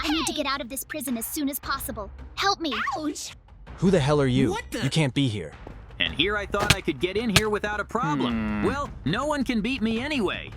I need to get out of this prison as soon as possible. Help me. Ouch! Who the hell are you? What the- You can't be here. And here I thought I could get in here without a problem. Well, no one can beat me anyway.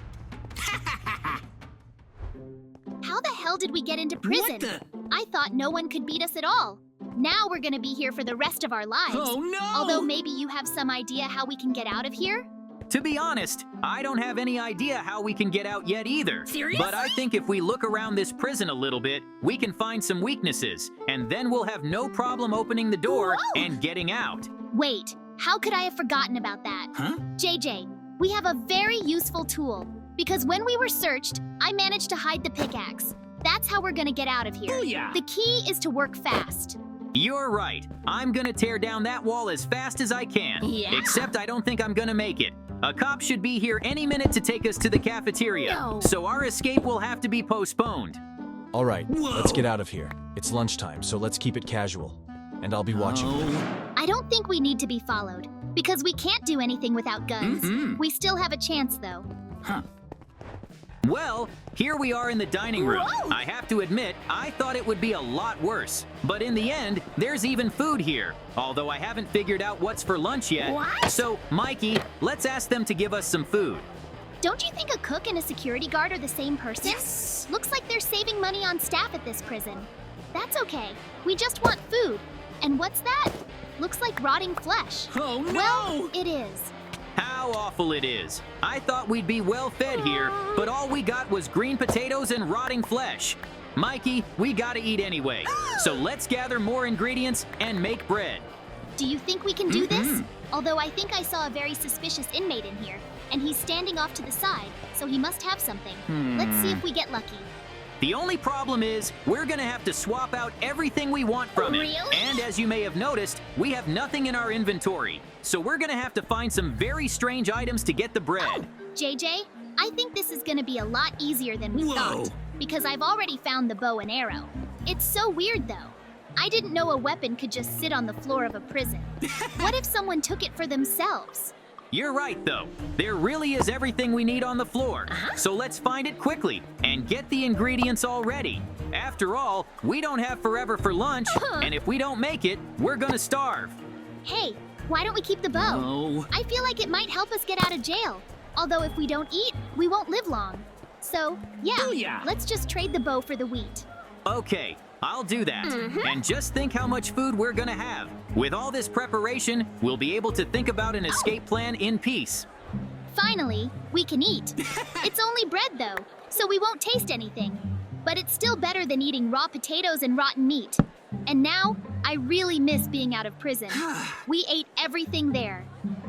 How the hell did we get into prison? What the- I thought no one could beat us at all. Now we're gonna be here for the rest of our lives. Oh no! Although maybe you have some idea how we can get out of here? To be honest, I don't have any idea how we can get out yet either. Seriously? But I think if we look around this prison a little bit, we can find some weaknesses, and then we'll have no problem opening the door and getting out. Wait, how could I have forgotten about that? Huh? JJ, we have a very useful tool. Because when we were searched, I managed to hide the pickaxe. That's how we're gonna get out of here. Booyah! The key is to work fast. You're right. I'm gonna tear down that wall as fast as I can. Yeah. Except I don't think I'm gonna make it. A cop should be here any minute to take us to the cafeteria. No. So our escape will have to be postponed. All right, Whoa. let's get out of here. It's lunchtime, so let's keep it casual. And I'll be watching. Oh. I don't think we need to be followed. Because we can't do anything without guns. Mhm. We still have a chance, though. Huh. Well, here we are in the dining room. Whoa. I have to admit, I thought it would be a lot worse. But in the end, there's even food here. Although I haven't figured out what's for lunch yet. What? So, Mikey, let's ask them to give us some food. Don't you think a cook and a security guard are the same person? Yes! Looks like they're saving money on staff at this prison. That's okay. We just want food. And what's that? Looks like rotting flesh. Oh no! Well, it is. How awful it is. I thought we'd be well fed here, but all we got was green potatoes and rotting flesh. Mikey, we gotta eat anyway. So let's gather more ingredients and make bread. Do you think we can do this? Although I think I saw a very suspicious inmate in here, and he's standing off to the side, so he must have something. Let's see if we get lucky. The only problem is, we're gonna have to swap out everything we want from him. Really? And as you may have noticed, we have nothing in our inventory. So we're gonna have to find some very strange items to get the bread. JJ, I think this is gonna be a lot easier than we Whoa. thought, because I've already found the bow and arrow. It's so weird, though. I didn't know a weapon could just sit on the floor of a prison. What if someone took it for themselves? You're right, though. There really is everything we need on the floor. So let's find it quickly and get the ingredients all ready. After all, we don't have forever for lunch, and if we don't make it, we're gonna starve. Hey, why don't we keep the bow? Oh. I feel like it might help us get out of jail. Although if we don't eat, we won't live long. So, yeah, Booyah. let's just trade the bow for the wheat. Okay, I'll do that. And just think how much food we're gonna have. With all this preparation, we'll be able to think about an escape plan in peace. Finally, we can eat. It's only bread, though, so we won't taste anything. But it's still better than eating raw potatoes and rotten meat. And now, I really miss being out of prison. We ate everything there.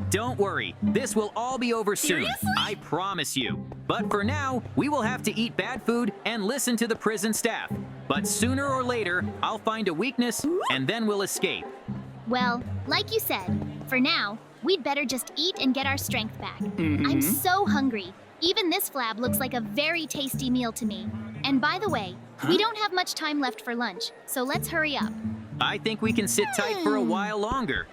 Don't worry, this will all be over soon. Seriously? I promise you. But for now, we will have to eat bad food and listen to the prison staff. But sooner or later, I'll find a weakness and then we'll escape. Well, like you said, for now, we'd better just eat and get our strength back. I'm so hungry. Even this flab looks like a very tasty meal to me. And by the way, we don't have much time left for lunch, so let's hurry up. I think we can sit tight for a while longer.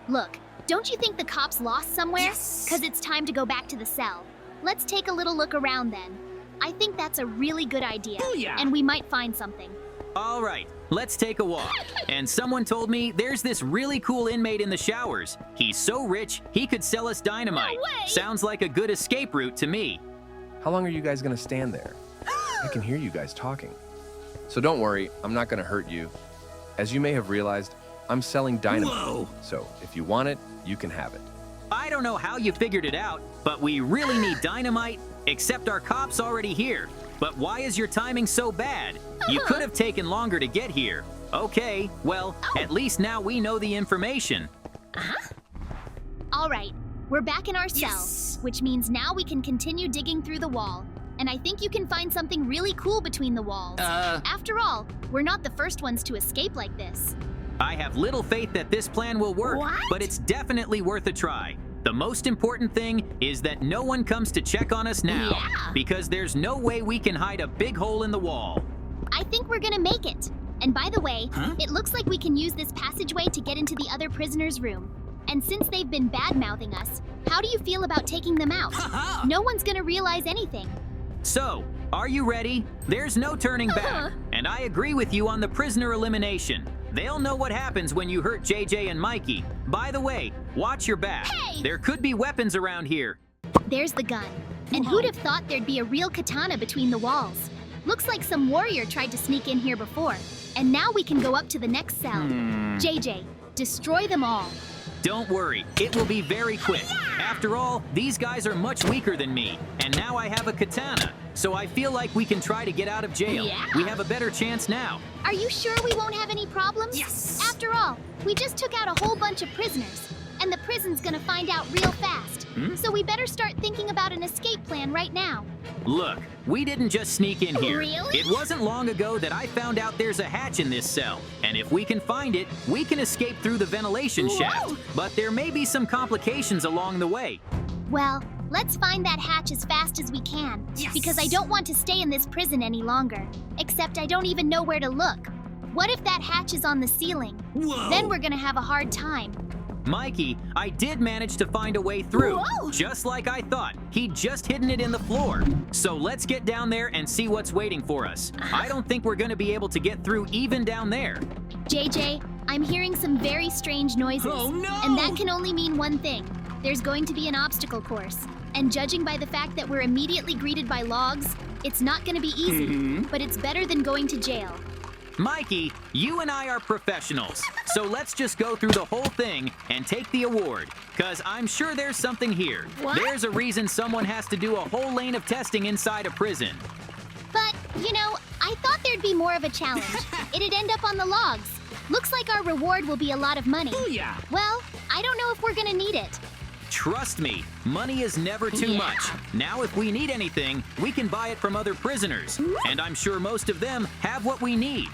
Look, don't you think the cops lost somewhere? Yes. Because it's time to go back to the cell. Let's take a little look around then. I think that's a really good idea, Booyah. and we might find something. All right, let's take a walk. And someone told me there's this really cool inmate in the showers. He's so rich, he could sell us dynamite. No way! Sounds like a good escape route to me. How long are you guys gonna stand there? I can hear you guys talking. So don't worry, I'm not gonna hurt you. As you may have realized, I'm selling dynamite. Whoa. So if you want it, you can have it. I don't know how you figured it out, but we really need dynamite, except our cop's already here. But why is your timing so bad? You could have taken longer to get here. Okay, well, at least now we know the information. All right, we're back in our cell, Yes. which means now we can continue digging through the wall. And I think you can find something really cool between the walls. After all, we're not the first ones to escape like this. I have little faith that this plan will work, What? but it's definitely worth a try. The most important thing is that no one comes to check on us now, Yeah. because there's no way we can hide a big hole in the wall. I think we're gonna make it. And by the way, it looks like we can use this passageway to get into the other prisoners' room. And since they've been bad-mouthing us, how do you feel about taking them out? No one's gonna realize anything. So, are you ready? There's no turning back. And And I agree with you on the prisoner elimination. They'll know what happens when you hurt JJ and Mikey. By the way, watch your back. Hey! There could be weapons around here. There's the gun. And who'd have thought there'd be a real katana between the walls? Looks like some warrior tried to sneak in here before. And now we can go up to the next cell. JJ, destroy them all. Don't worry, it will be very quick. After all, these guys are much weaker than me, and now I have a katana, so I feel like we can try to get out of jail. Yeah. We have a better chance now. Are you sure we won't have any problems? Yes. After all, we just took out a whole bunch of prisoners, and the prison's gonna find out real fast. So we better start thinking about an escape plan right now. Look, we didn't just sneak in here. Really? It wasn't long ago that I found out there's a hatch in this cell, and if we can find it, we can escape through the ventilation shaft. Whoa. But there may be some complications along the way. Well, let's find that hatch as fast as we can. Yes. Because I don't want to stay in this prison any longer. Except I don't even know where to look. What if that hatch is on the ceiling? Whoa. Then we're gonna have a hard time. Mikey, I did manage to find a way through. Whoa. Just like I thought. He'd just hidden it in the floor. So let's get down there and see what's waiting for us. I don't think we're gonna be able to get through even down there. JJ, I'm hearing some very strange noises. Oh, no! And that can only mean one thing. There's going to be an obstacle course. And judging by the fact that we're immediately greeted by logs, it's not gonna be easy. But it's better than going to jail. Mikey, you and I are professionals, so let's just go through the whole thing and take the award, cause I'm sure there's something here. What? There's a reason someone has to do a whole lane of testing inside a prison. But, you know, I thought there'd be more of a challenge. It'd end up on the logs. Looks like our reward will be a lot of money. Booyah. Well, I don't know if we're gonna need it. Trust me, money is never too Yeah. much. Now if we need anything, we can buy it from other prisoners, and I'm sure most of them have what we need.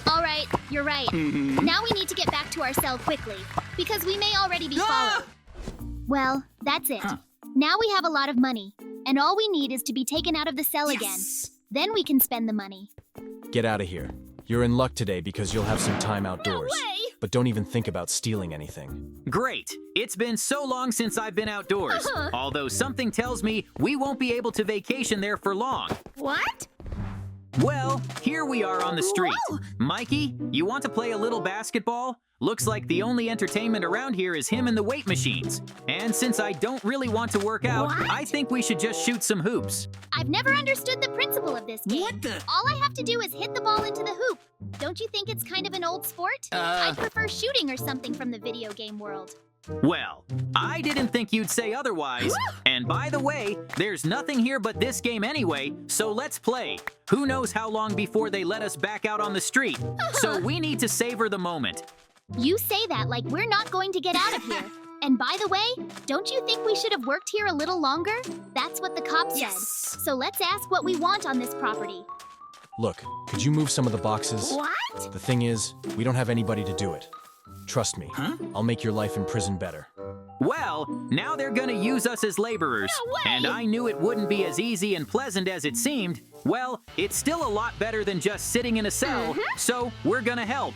All right, you're right. Now we need to get back to our cell quickly, because we may already be followed. Well, that's it. Now we have a lot of money, and all we need is to be taken out of the cell again. Then we can spend the money. Get out of here. You're in luck today because you'll have some time outdoors. way! But don't even think about stealing anything. Great! It's been so long since I've been outdoors. Although something tells me we won't be able to vacation there for long. What? Well, here we are on the street. Whoa! Mikey, you want to play a little basketball? Looks like the only entertainment around here is him and the weight machines. And since I don't really want to work out, What? I think we should just shoot some hoops. I've never understood the principle of this game. What the? All I have to do is hit the ball into the hoop. Don't you think it's kind of an old sport? I prefer shooting or something from the video game world. Well, I didn't think you'd say otherwise. And by the way, there's nothing here but this game anyway, so let's play. Who knows how long before they let us back out on the street? So we need to savor the moment. You say that like we're not going to get out of here. And by the way, don't you think we should have worked here a little longer? That's what the cop said. So let's ask what we want on this property. Look, could you move some of the boxes? What? The thing is, we don't have anybody to do it. Trust me, I'll make your life in prison better. Well, now they're gonna use us as laborers. No way! And I knew it wouldn't be as easy and pleasant as it seemed. Well, it's still a lot better than just sitting in a cell, so we're gonna help.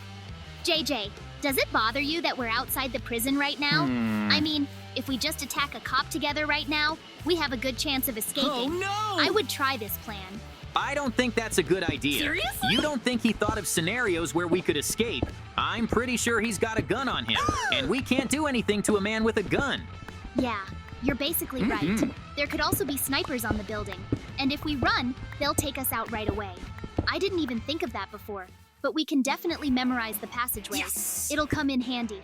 JJ, does it bother you that we're outside the prison right now? I mean, if we just attack a cop together right now, we have a good chance of escaping. Oh no! I would try this plan. I don't think that's a good idea. Seriously? You don't think he thought of scenarios where we could escape. I'm pretty sure he's got a gun on him, and we can't do anything to a man with a gun. Yeah, you're basically right. There could also be snipers on the building. And if we run, they'll take us out right away. I didn't even think of that before, but we can definitely memorize the passageway. It'll come in handy.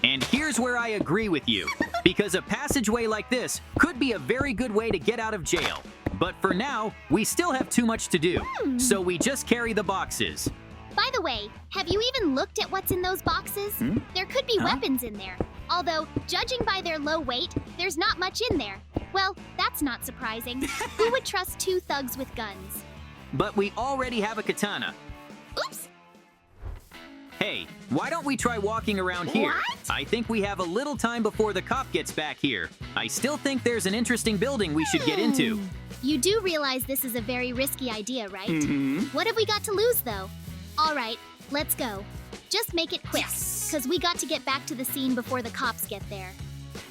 And here's where I agree with you, because a passageway like this could be a very good way to get out of jail. But for now, we still have too much to do, so we just carry the boxes. By the way, have you even looked at what's in those boxes? There could be weapons in there. Although, judging by their low weight, there's not much in there. Well, that's not surprising. Who would trust two thugs with guns? But we already have a katana. Oops! Hey, why don't we try walking around here? What? I think we have a little time before the cop gets back here. I still think there's an interesting building we should get into. You do realize this is a very risky idea, right? What have we got to lose, though? All right, let's go. Just make it quick, because we got to get back to the scene before the cops get there.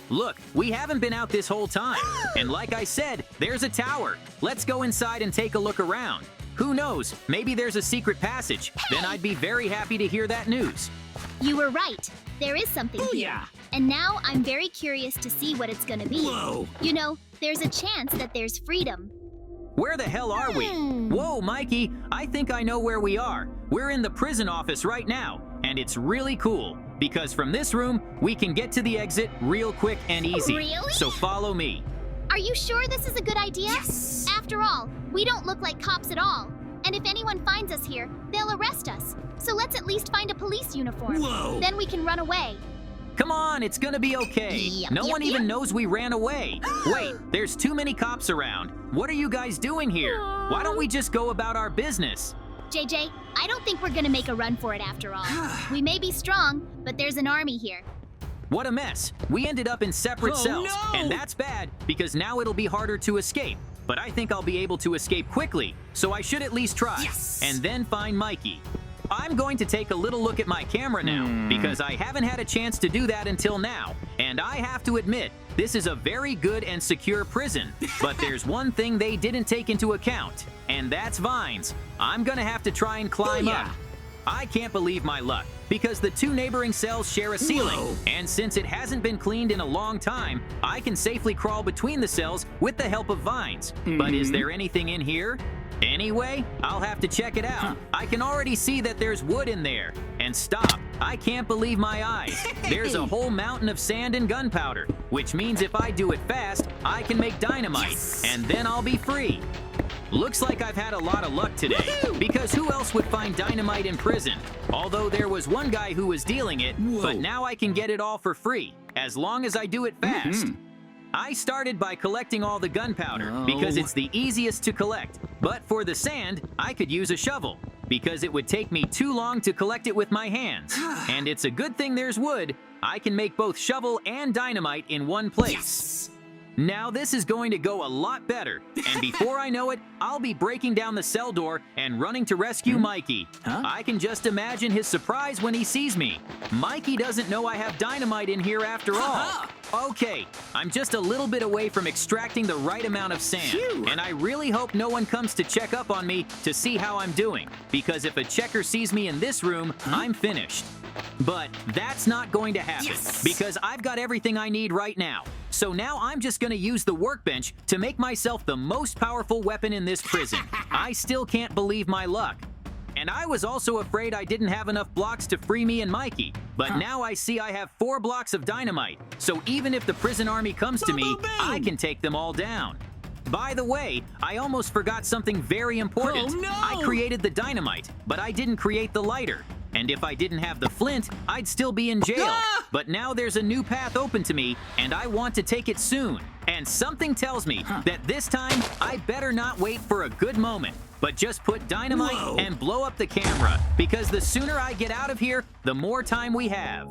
Look, we haven't been out this whole time. And like I said, there's a tower. Let's go inside and take a look around. Who knows? Maybe there's a secret passage. Then I'd be very happy to hear that news. You were right. There is something here. Yeah. And now I'm very curious to see what it's gonna be. Whoa. You know, there's a chance that there's freedom. Where the hell are we? Whoa, Mikey, I think I know where we are. We're in the prison office right now, and it's really cool, because from this room, we can get to the exit real quick and easy. Really? So follow me. Are you sure this is a good idea? Yes. After all, we don't look like cops at all. And if anyone finds us here, they'll arrest us. So let's at least find a police uniform. Whoa. Then we can run away. Come on, it's gonna be okay. Yep, No yep, one even yep. knows we ran away. Wait, there's too many cops around. What are you guys doing here? Why don't we just go about our business? JJ, I don't think we're gonna make a run for it after all. We may be strong, but there's an army here. What a mess. We ended up in separate Oh, cells, no! and that's bad because now it'll be harder to escape. But I think I'll be able to escape quickly, so I should at least try. Yes! And then find Mikey. I'm going to take a little look at my camera now because I haven't had a chance to do that until now. And I have to admit, this is a very good and secure prison. But there's one thing they didn't take into account, and that's vines. I'm gonna have to try and climb Booyah! up. I can't believe my luck, because the two neighboring cells share a ceiling, Whoa. and since it hasn't been cleaned in a long time, I can safely crawl between the cells with the help of vines. But is there anything in here? Anyway, I'll have to check it out. I can already see that there's wood in there. And stop, I can't believe my eyes. There's a whole mountain of sand and gunpowder, which means if I do it fast, I can make dynamite, Yes. and then I'll be free. Looks like I've had a lot of luck today, Woohoo! because who else would find dynamite in prison? Although there was one guy who was dealing it, Whoa. but now I can get it all for free, as long as I do it fast. I started by collecting all the gunpowder, because Oh. it's the easiest to collect. But for the sand, I could use a shovel, because it would take me too long to collect it with my hands. And it's a good thing there's wood. I can make both shovel and dynamite in one place. Yes. Now this is going to go a lot better, and before I know it, I'll be breaking down the cell door and running to rescue Mikey. Huh? I can just imagine his surprise when he sees me. Mikey doesn't know I have dynamite in here after all. Okay, I'm just a little bit away from extracting the right amount of sand, Phew. and I really hope no one comes to check up on me to see how I'm doing, because if a checker sees me in this room, I'm finished. But that's not going to happen, Yes. because I've got everything I need right now. So now I'm just gonna use the workbench to make myself the most powerful weapon in this prison. I still can't believe my luck. And I was also afraid I didn't have enough blocks to free me and Mikey. But now I see I have 4 blocks of dynamite. So even if the prison army comes to me, Boom, boom, boom. I can take them all down. By the way, I almost forgot something very important. Oh, no! I created the dynamite, but I didn't create the lighter. And if I didn't have the flint, I'd still be in jail. Ah! But now there's a new path open to me, and I want to take it soon. And something tells me that this time, I better not wait for a good moment, but just put dynamite Whoa. and blow up the camera, because the sooner I get out of here, the more time we have.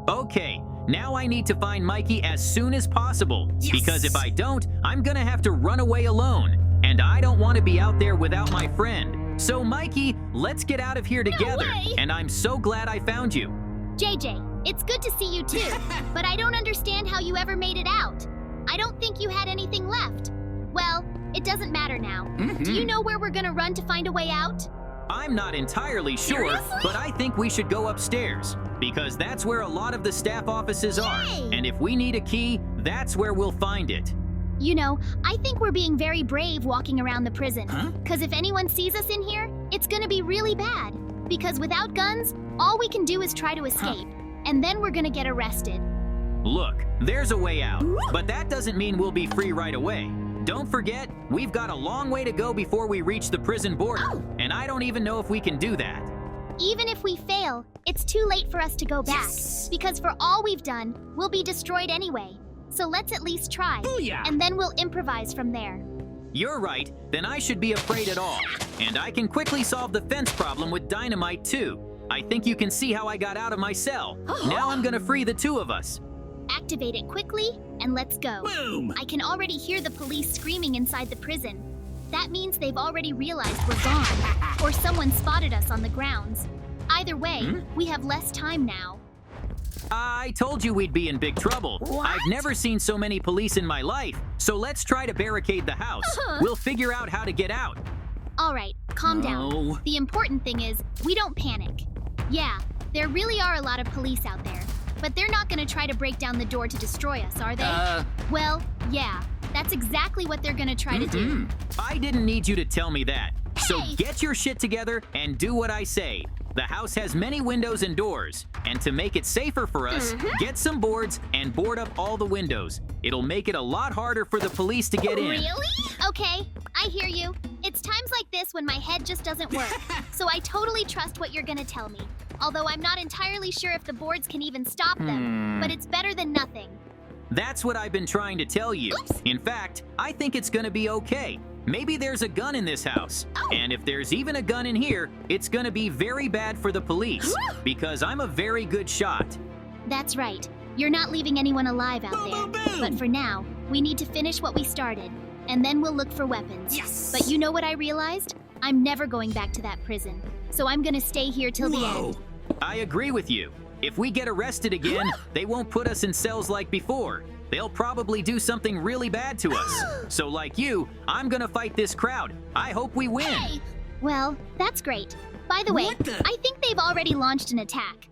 Okay, now I need to find Mikey as soon as possible, Yes. because if I don't, I'm gonna have to run away alone. And I don't want to be out there without my friend. So Mikey, let's get out of here together. way. And I'm so glad I found you. JJ, it's good to see you too, but I don't understand how you ever made it out. I don't think you had anything left. Well, it doesn't matter now. Do you know where we're gonna run to find a way out? I'm not entirely sure, Seriously? but I think we should go upstairs, because that's where a lot of the staff offices are. Yay! And if we need a key, that's where we'll find it. You know, I think we're being very brave walking around the prison. Huh? Because if anyone sees us in here, it's gonna be really bad. Because without guns, all we can do is try to escape. And then we're gonna get arrested. Look, there's a way out, but that doesn't mean we'll be free right away. Don't forget, we've got a long way to go before we reach the prison border, and I don't even know if we can do that. Even if we fail, it's too late for us to go back. Yes. Because for all we've done, we'll be destroyed anyway. So let's at least try. Booyah! And then we'll improvise from there. You're right, then I should be afraid at all. And I can quickly solve the fence problem with dynamite too. I think you can see how I got out of my cell. Now I'm gonna free the two of us. Activate it quickly, and let's go. Boom! I can already hear the police screaming inside the prison. That means they've already realized we're gone, or someone spotted us on the grounds. Either way, we have less time now. I told you we'd be in big trouble. What? I've never seen so many police in my life, so let's try to barricade the house. We'll figure out how to get out. All right, calm down. Oh. The important thing is, we don't panic. Yeah, there really are a lot of police out there, but they're not gonna try to break down the door to destroy us, are they? Well, yeah, that's exactly what they're gonna try to do. I didn't need you to tell me that. So Hey! get your shit together and do what I say. The house has many windows and doors, and to make it safer for us, get some boards and board up all the windows. It'll make it a lot harder for the police to get in. Really? Okay, I hear you. It's times like this when my head just doesn't work. So I totally trust what you're gonna tell me. Although I'm not entirely sure if the boards can even stop them, but it's better than nothing. That's what I've been trying to tell you. Oops. In fact, I think it's gonna be okay. Maybe there's a gun in this house. Oh. And if there's even a gun in here, it's gonna be very bad for the police. Because I'm a very good shot. That's right. You're not leaving anyone alive out there. But for now, we need to finish what we started, and then we'll look for weapons. Yes! But you know what I realized? I'm never going back to that prison. So I'm gonna stay here till the end. I agree with you. If we get arrested again, they won't put us in cells like before. They'll probably do something really bad to us. So like you, I'm gonna fight this crowd. I hope we win. Hey! Well, that's great. By the way, What the- I think they've already launched an attack.